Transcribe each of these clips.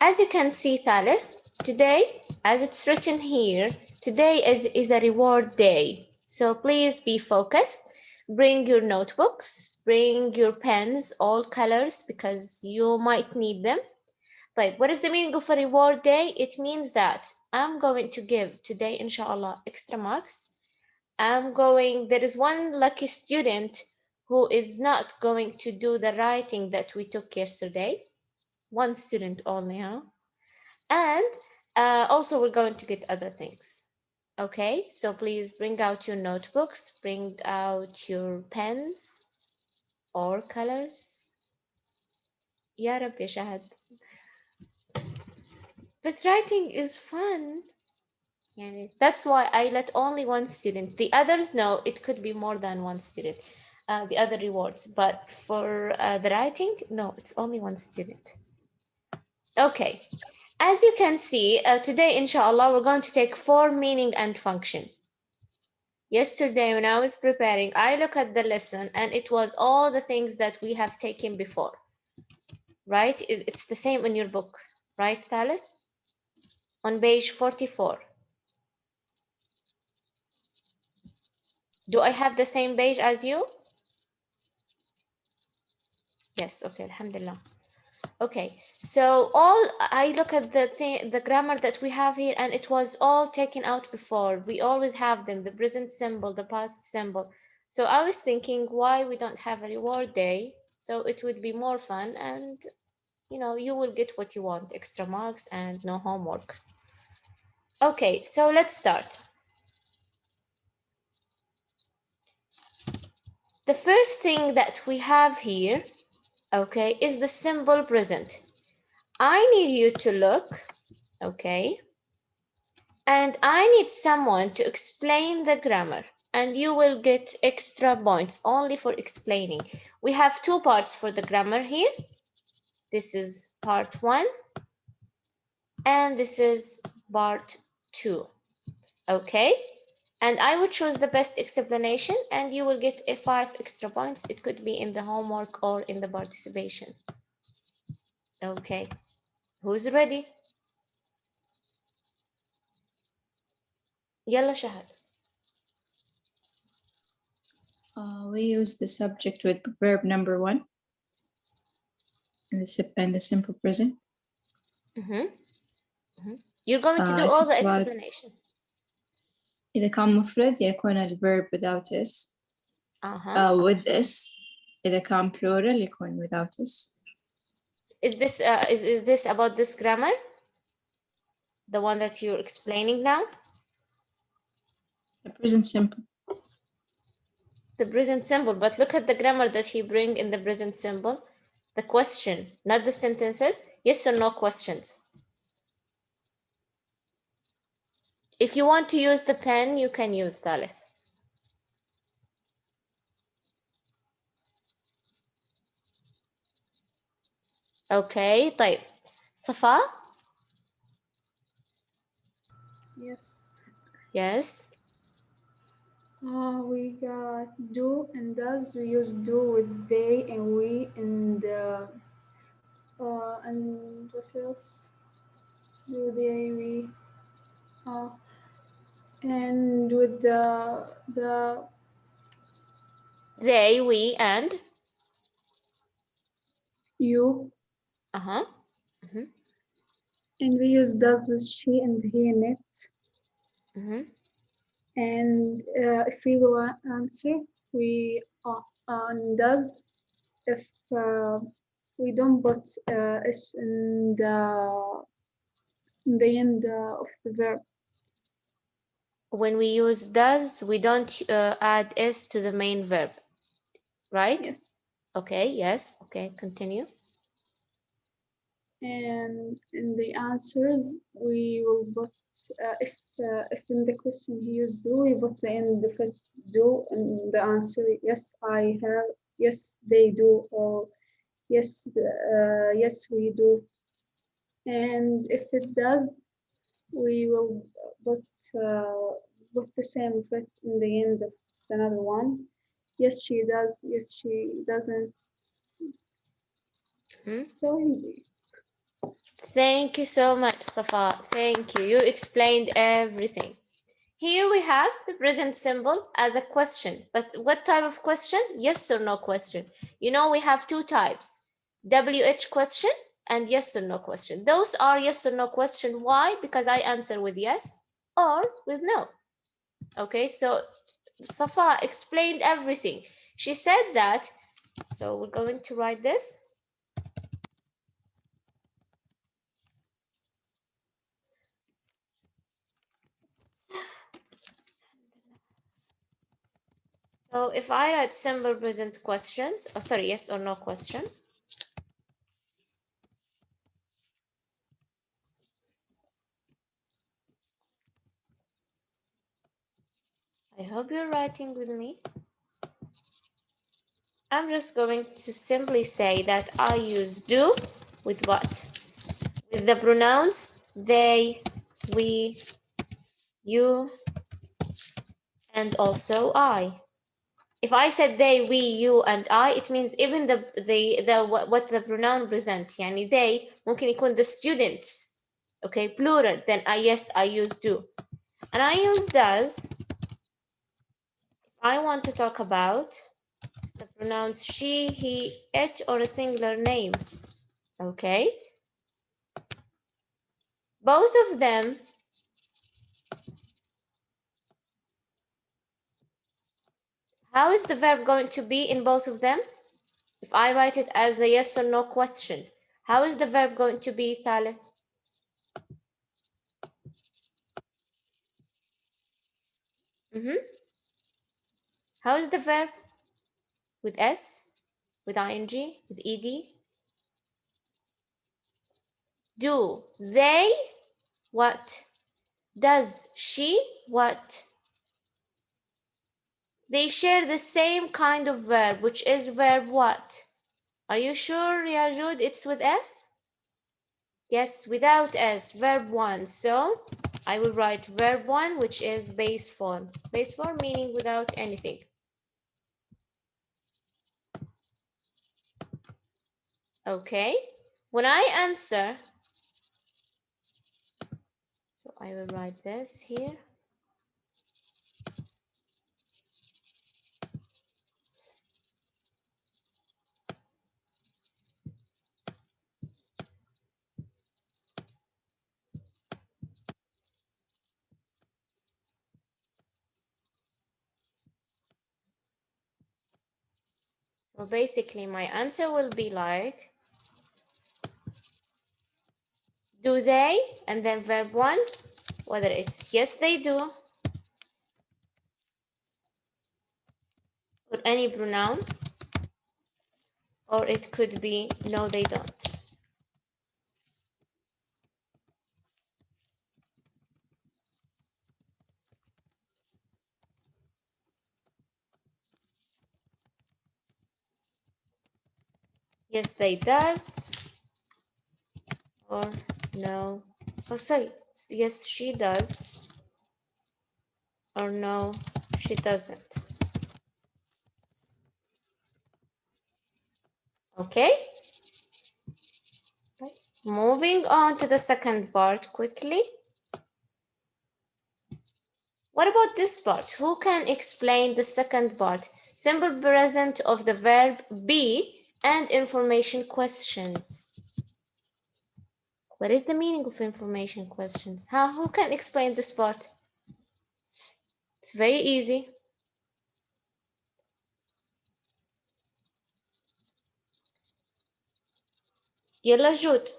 As you can see, Thalys, today, as it's written here, today is a reward day. So please be focused. Bring your notebooks, bring your pens, all colors, because you might need them. Like, what is the meaning of a reward day? It means that I'm going to give today, inshallah, extra marks. There is one lucky student who is not going to do the writing that we took yesterday. One student only, huh? And also we're going to get other things. Okay, so please bring out your notebooks, bring out your pens or colors. Ya Rabbi Shahad. But writing is fun. Yani, that's why I let only one student. The others, no, it could be more than one student. The other rewards, but for the writing, no, it's only one student. Okay, as you can see, today, inshallah, we're going to take form, meaning, and function. Yesterday, when I was preparing, I looked at the lesson and it was all the things that we have taken before, right? It's the same in your book, right, Thalith? On page 44. Do I have the same page as you? Yes, okay, alhamdulillah. Okay, so I look at the grammar that we have here, and it was all taken out before. We always have them, the present symbol, the past symbol. So I was thinking why we don't have a reward day, so it would be more fun, and you will get what you want, extra marks and no homework. Okay, so let's start. The first thing that we have here, okay, is the simple present. I need you to look, okay, and I need someone to explain the grammar, and you will get extra points only for explaining. We have two parts for the grammar here. This is part 1 and this is part 2. Okay, and I would choose the best explanation, and you will get 5 extra points. It could be in the homework or in the participation. Okay, who's ready? Yalla Shahad. We use the subject with verb number 1 and the simple present. You're going to do all the explanation. إذا كان مفرد يكون الverb without s. With s. إذا كان plural يكون without s. Is this about this grammar? The one that you're explaining now? The present simple. The present simple, but look at the grammar that he bring in the present simple. The question, not the sentences. Yes or no questions. If you want to use the pen, you can use Thalith. Okay, طيب. Safa? Yes. Yes. We got do and does. We use do with they and we and what else? Do they we and with the They, we, and you. And we use does with she and he and it. And if we will answer, we does. If we don't put s in the end of the verb. When we use does, we don't add s to the main verb, right? Yes. Okay, yes. Okay, continue. And in the answers, we will put, if in the question he used do, we put the end of it do, and the answer, yes, I have, yes, they do, or yes, yes, we do. And if it does, we will put the same of it in the end of another one. Yes, she does. Yes, she doesn't. So easy. Thank you so much, Safa. Thank you. You explained everything. Here we have the present symbol as a question. But what type of question? Yes or no question. You know we have two types. WH question and yes or no question. Those are yes or no question. Why? Because I answer with yes or with no. Okay, so Safa explained everything. She said that, so we're going to write this. So if I write simple present questions, oh sorry, yes or no question. I hope you're writing with me. I'm just going to simply say that I use do with what? With the pronouns they, we, you, and also I. If I said they, we, you, and I, it means even what the pronoun present. يعني they ممكن يكون the students. Okay, plural. Then yes, I use do. And I use does. I want to talk about the pronouns she, he, it, or a singular name. Okay. Both of them how is the verb going to be in both of them? If I write it as a yes or no question, how is the verb going to be, Thalith? How is the verb? With S? With ing? With ed? Do they what? Does she what? They share the same kind of verb, which is verb what? Are you sure, Yajud, it's with S? Yes, without S, verb 1. So I will write verb 1, which is base form. Base form meaning without anything. Okay, when I answer, so I will write this here. So basically my answer will be like, do they, and then verb 1, whether it's yes they do, or any pronoun, or it could be no they don't. Yes they does, or no, oh sorry, yes she does, or no she doesn't. Okay, moving on to the second part quickly. What about this part? Who can explain the second part? Simple present of the verb be and information questions. What is the meaning of information questions? Who can explain this part? It's very easy. يلا جود.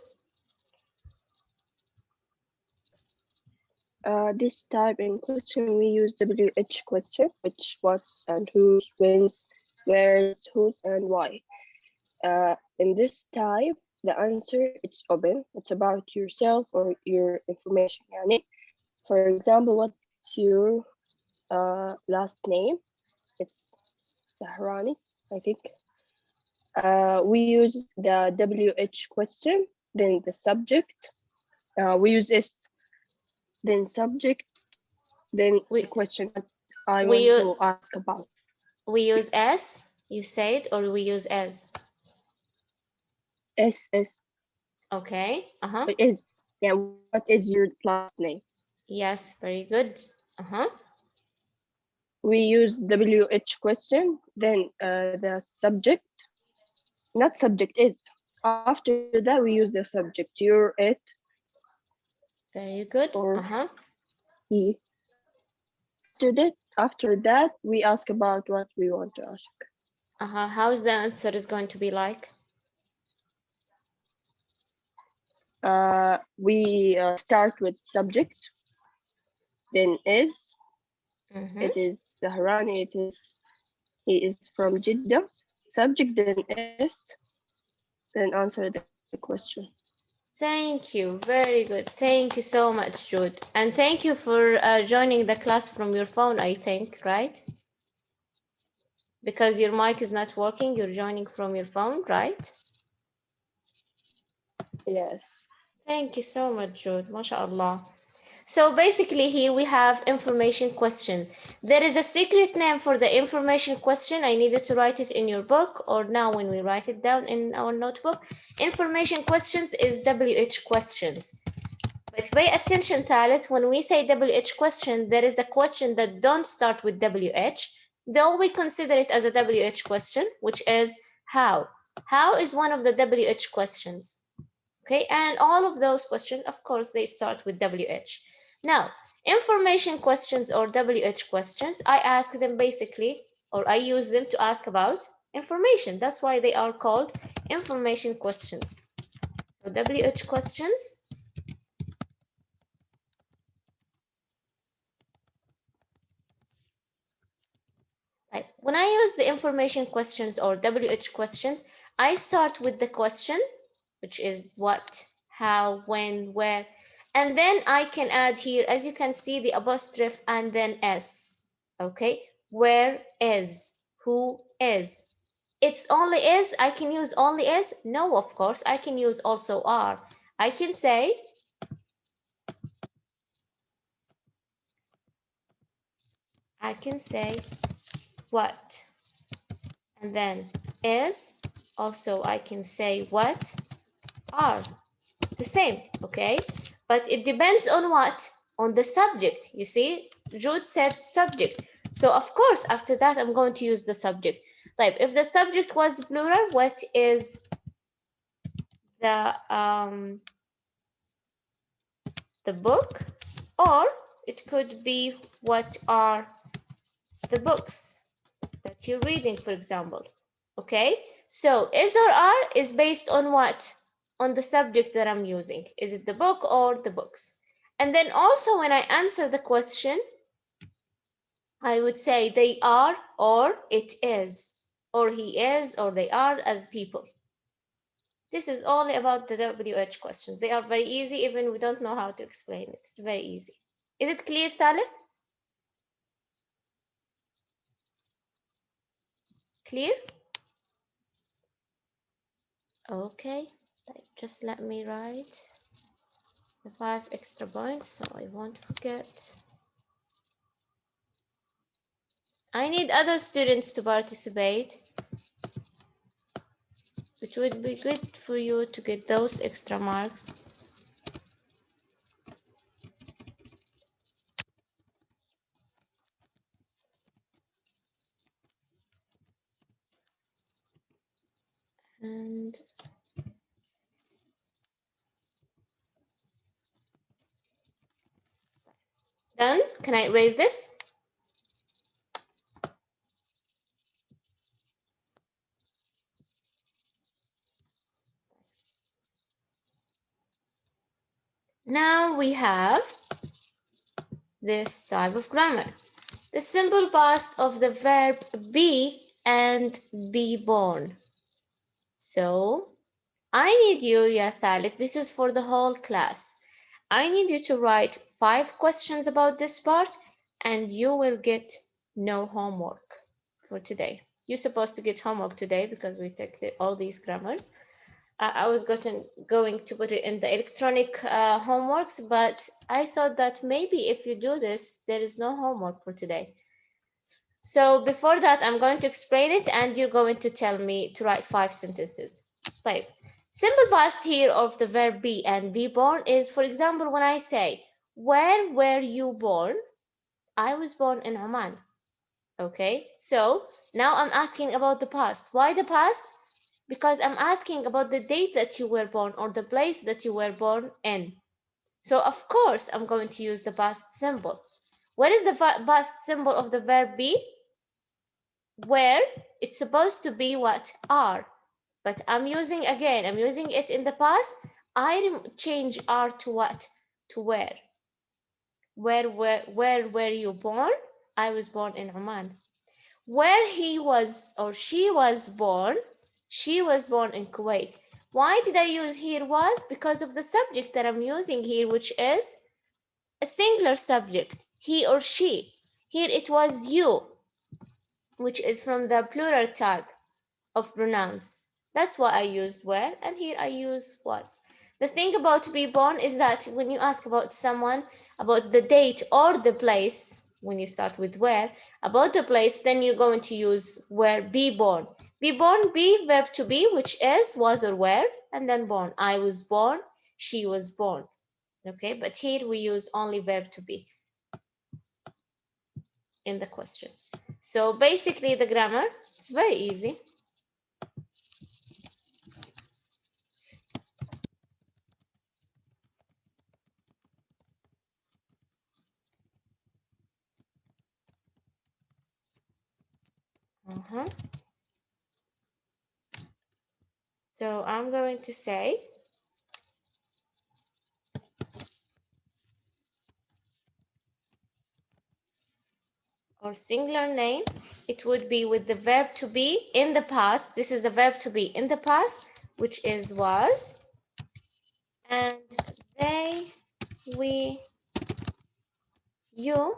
This type in question we use WH question, which, what's, and whose, whens, where's, whose, and why. In this type, the answer it's open. It's about yourself or your information. Yani. For example, what's your last name? It's Zahrani, I think. We use the WH question, then the subject. We use S, then subject, then the question that I want to ask about. We use S, you said, or we use as? S. Okay. What is, yeah, what is your class name? Yes, very good. We use WH question, then the subject, not subject is. After that, we use the subject, you're it Very good. or he. After that, we ask about what we want to ask. How's the answer is going to be like? We start with subject, then is. It is Zahrani, it is, he is from Jeddah. Subject, then is, then answer the question. Thank you. Very good. Thank you so much, Jude. And thank you for joining the class from your phone, I think, right? Because your mic is not working, you're joining from your phone, right? Yes. Thank you so much, Jude. MashaAllah. So basically here we have information question. There is a secret name for the information question. I needed to write it in your book or now when we write it down in our notebook. Information questions is WH questions. But pay attention, Thalith, when we say WH question, there is a question that don't start with WH, though we consider it as a WH question, which is how. How is one of the WH questions. Okay, and all of those questions, of course, they start with WH. Now, information questions or WH questions, I ask them basically, or I use them to ask about information. That's why they are called information questions. So WH questions. When I use the information questions or WH questions, I start with the question, which is what, how, when, where, and then I can add here, as you can see, the apostrophe and then S. Okay, where is, who is. It's only is, I can use only is. No, of course, I can use also are. I can say, what, and then is. Also, I can say what, are. The same, okay? But it depends on what? On the subject. You see, Jude said subject. So of course, after that, I'm going to use the subject. Like, if the subject was plural, what is the book? Or it could be what are the books that you're reading, for example. Okay? So is or are is based on what? On the subject that I'm using. Is it the book or the books? And then also when I answer the question, I would say they are or it is, or he is or they are as people. This is only about the WH questions. They are very easy, even we don't know how to explain it. It's very easy. Is it clear, Thalith? Clear? Okay, just let me write the 5 extra points so I won't forget. I need other students to participate. It would be good for you to get those extra marks. And done. Can I erase this? Now we have this type of grammar. The simple past of the verb be and be born. So I need you, Ya Thalith, this is for the whole class. I need you to write 5 questions about this part and you will get no homework for today. You're supposed to get homework today because we took all these grammars. I was going to put it in the electronic homeworks, but I thought that maybe if you do this, there is no homework for today. So before that, I'm going to explain it and you're going to tell me to write 5 sentences. Right. Simple past here of the verb be and be born is, for example, when I say, where were you born? I was born in Oman. Okay, so now I'm asking about the past. Why the past? Because I'm asking about the date that you were born or the place that you were born in. So of course I'm going to use the past symbol. What is the past symbol of the verb be? Where? It's supposed to be what? Are. But I'm using it in the past. I change are to what? To where. Where were you born? I was born in Oman. Where he was or she was born in Kuwait. Why did I use here was? Because of the subject that I'm using here, which is a singular subject, he or she. Here it was you, which is from the plural type of pronouns. That's why I used where, and here I use was. The thing about to be born is that when you ask about someone about the date or the place, when you start with where, about the place, then you're going to use where, be born. Be born, be verb to be, which is was or were, and then born. I was born, she was born. Okay, but here we use only verb to be in the question. So basically the grammar, it's very easy. So I'm going to say or singular name, it would be with the verb to be in the past. This is the verb to be in the past, which is was, and they, we, you.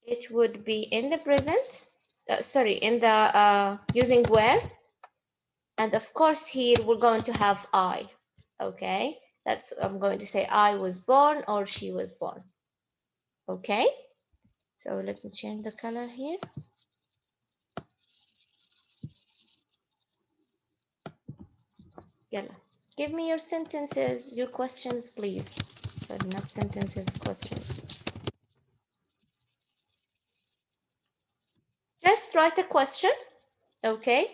It would be in the present, in the using where, and of course here we're going to have I. Okay, that's I'm going to say I was born or she was born. Okay, so let me change the color here. Yalla. Give me your sentences, your questions, please. Sorry, not sentences, questions. Just write a question, okay,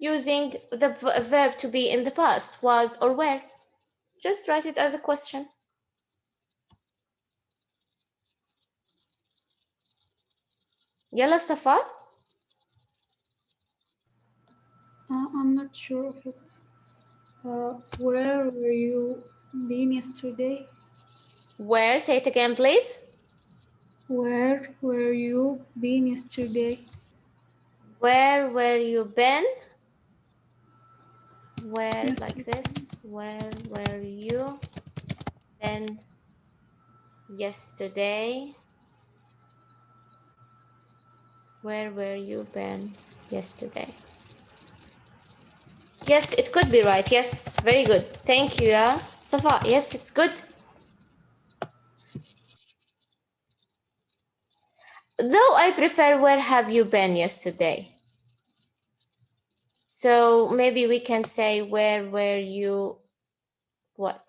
using the verb to be in the past, was or were. Just write it as a question. Yalla, Safa. I'm not sure of it. Where were you been yesterday? Where? Say it again, please. Where were you been yesterday? Where were you been? Where, Yesterday. like this. Where were you been yesterday? Where were you been yesterday? Yes, it could be right. Yes, very good. Thank you, yeah. Safa, yes, it's good. Though I prefer where have you been yesterday. So maybe we can say where were you what?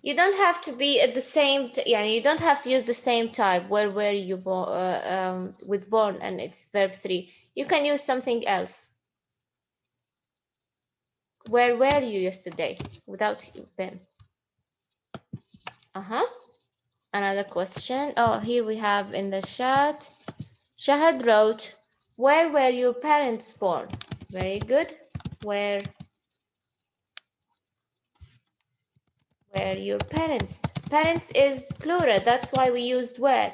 You don't have to be at the same, yeah, you don't have to use the same type. Where were you born with born and it's verb 3. You can use something else. Where were you yesterday without been? Another question. Oh, here we have in the chat. Shahad wrote, where were your parents born? Very good. Where were your parents? Parents is plural. That's why we used where.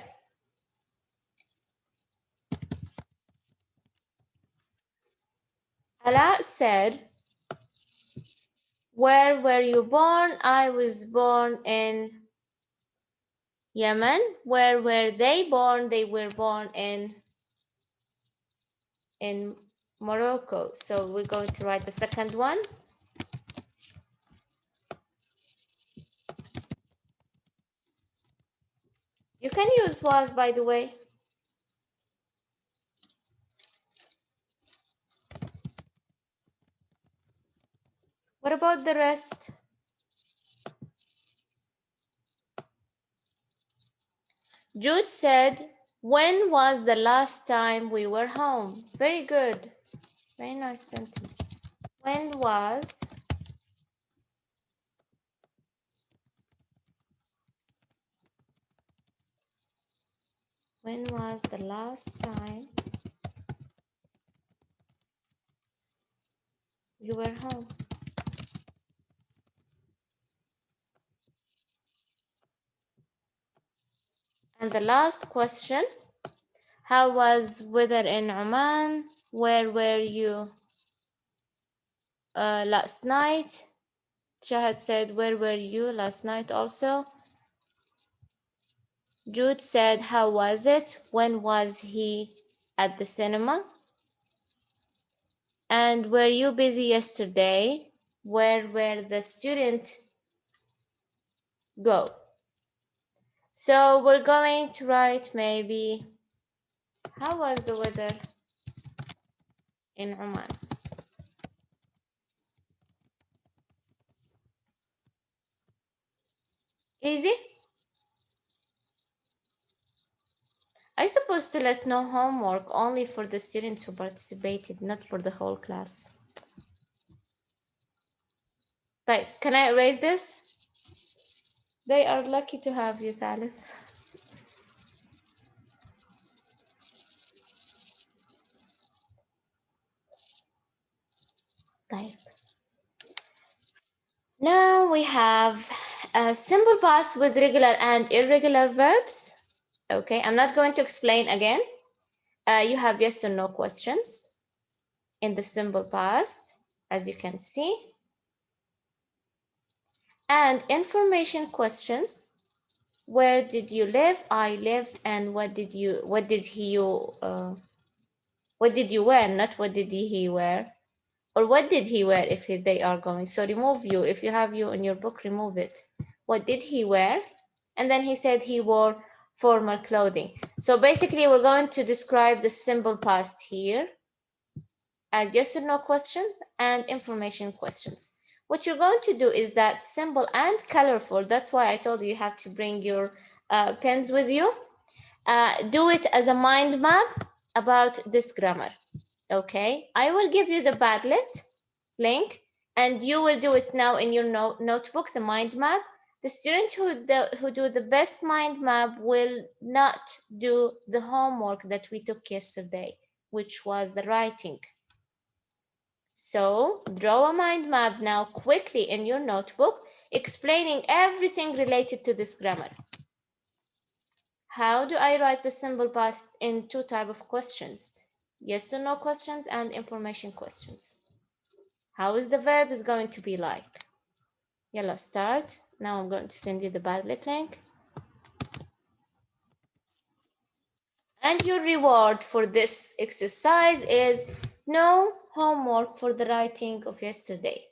Ala said, where were you born? I was born in Yemen. Where were they born? They were born in Morocco. So we're going to write the second one. You can use was, by the way. What about the rest? Jude said, when was the last time we were home? Very good. Very nice sentence. When was the last time you were home? And the last question, how was weather in Oman? Where were you last night? Shahad said, where were you last night also? Jude said, how was it? When was he at the cinema? And were you busy yesterday? Where were the students go? So we're going to write maybe, how was the weather in Oman? Easy? I supposed to let no homework only for the students who participated, not for the whole class. But can I erase this? They are lucky to have you, Thalith. Type. Now we have a simple past with regular and irregular verbs. Okay, I'm not going to explain again. You have yes or no questions in the simple past, as you can see, and information questions. Where did you live? I lived. And what did you wear? Not what did he wear, or what did he wear if they are going. So remove you. If you have you in your book, remove it. What did he wear? And then he said he wore formal clothing. So basically we're going to describe the simple past here as yes or no questions and information questions. What you're going to do is that simple and colorful. That's why I told you you have to bring your pens with you. Do it as a mind map about this grammar. Okay, I will give you the Padlet link and you will do it now in your notebook, the mind map. The student who do the best mind map will not do the homework that we took yesterday, which was the writing. So draw a mind map now quickly in your notebook, explaining everything related to this grammar. How do I write the simple past in two types of questions? Yes or no questions and information questions. How is the verb is going to be like? Yalla, start. Now I'm going to send you the Padlet link. And your reward for this exercise is no homework for the writing of yesterday.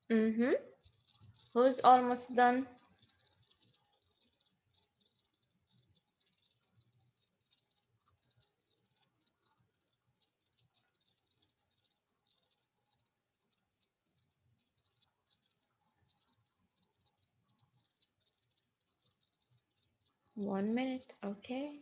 Who's almost done? One minute, okay.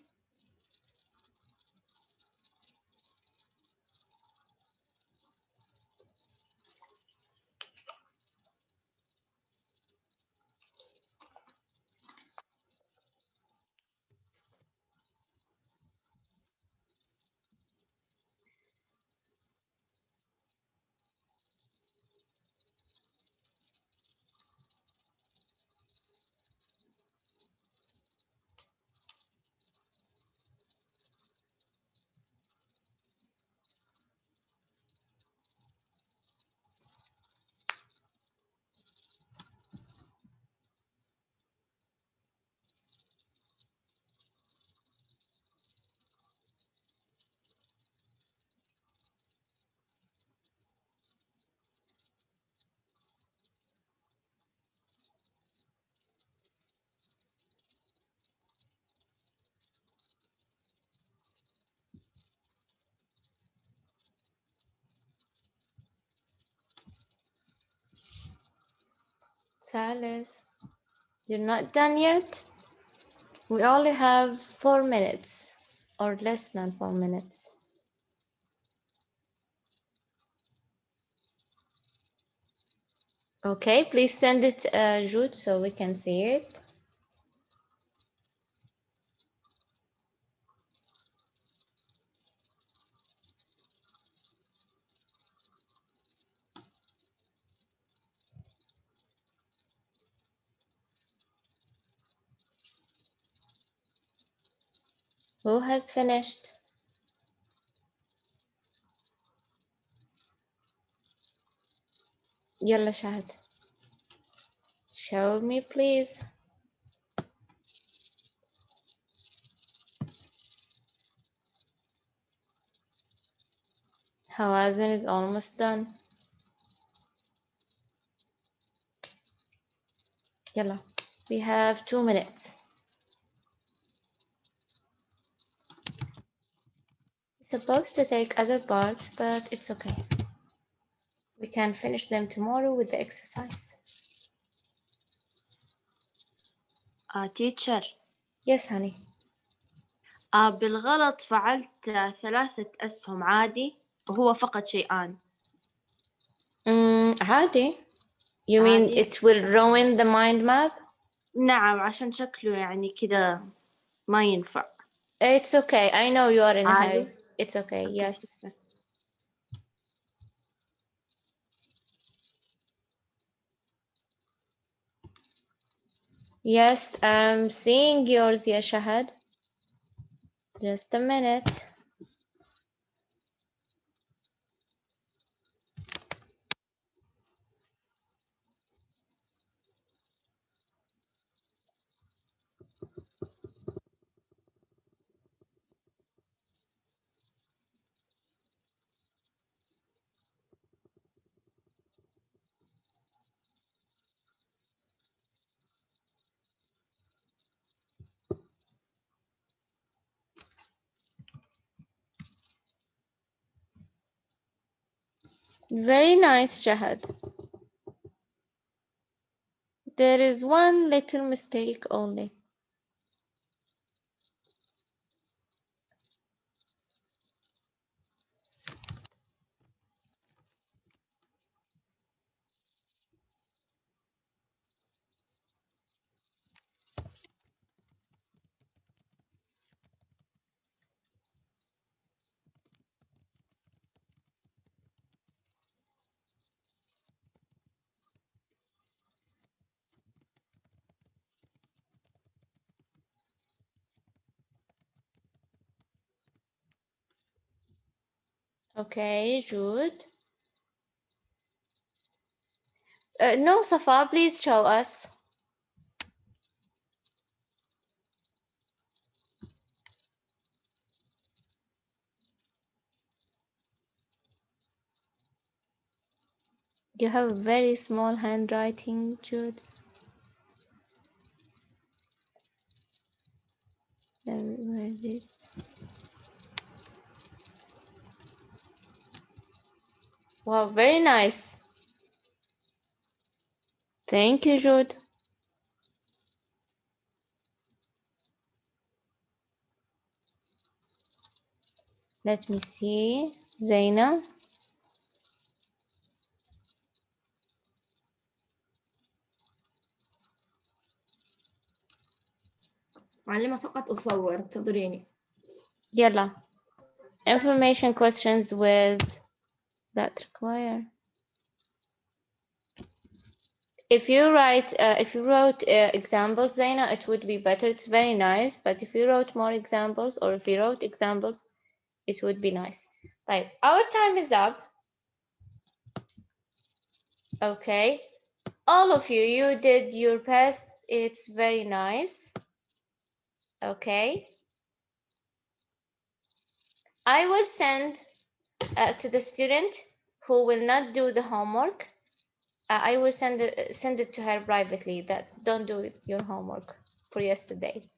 Salis, you're not done yet? We only have 4 minutes or less than 4 minutes. Okay, please send it, Jude, so we can see it. Who has finished? يلا شهد. Show me, please. Hawazin is almost done. يلا. We have 2 minutes. It's supposed to take other parts, but it's okay. We can finish them tomorrow with the exercise. تيتشر. Yes, honey. بالغلط فعلت 3 أسهم عادي وهو فقط شيئان. عادي. You mean عادي. it will ruin the mind map? نعم عشان شكله يعني كده ما ينفع. It's okay. I know you are in a عادي. hurry. It's okay. Yes. شكرا. Yes, I'm seeing yours, ya Shahad. Just a minute. Very nice, Shahad. There is one little mistake only. Okay, Jude. No, Safa, please show us. You have a very small handwriting, Jude. Where is it? Wow, very nice. Thank you, Jude. Let me see. Zaina. معلمة فقط أصور انتظريني. يلا. Information questions with that require. If you wrote examples, Zaina, it would be better. It's very nice. But if you wrote more examples, or if you wrote examples, it would be nice. Right. Our time is up. Okay. All of you, you did your best. It's very nice. Okay. I will send to the student who will not do the homework. I will send it to her privately that don't do your homework for yesterday.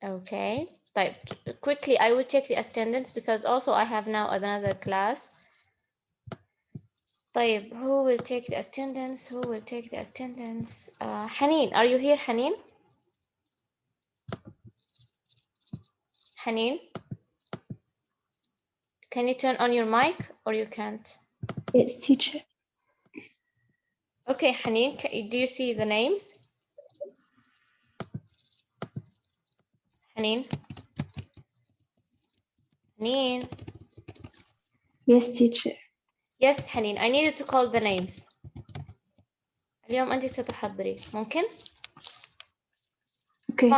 Okay. But quickly, I will check the attendance because also I have now another class. طيب, who will take the attendance? Who will take the attendance? Haneen, are you here, Haneen? Haneen? Can you turn on your mic or you can't? Yes, teacher. Okay, Haneen, do you see the names? Haneen? Haneen? Yes, teacher. Yes, Haneen, I needed to call the names. اليوم أنت ستحضري، ممكن؟ Okay.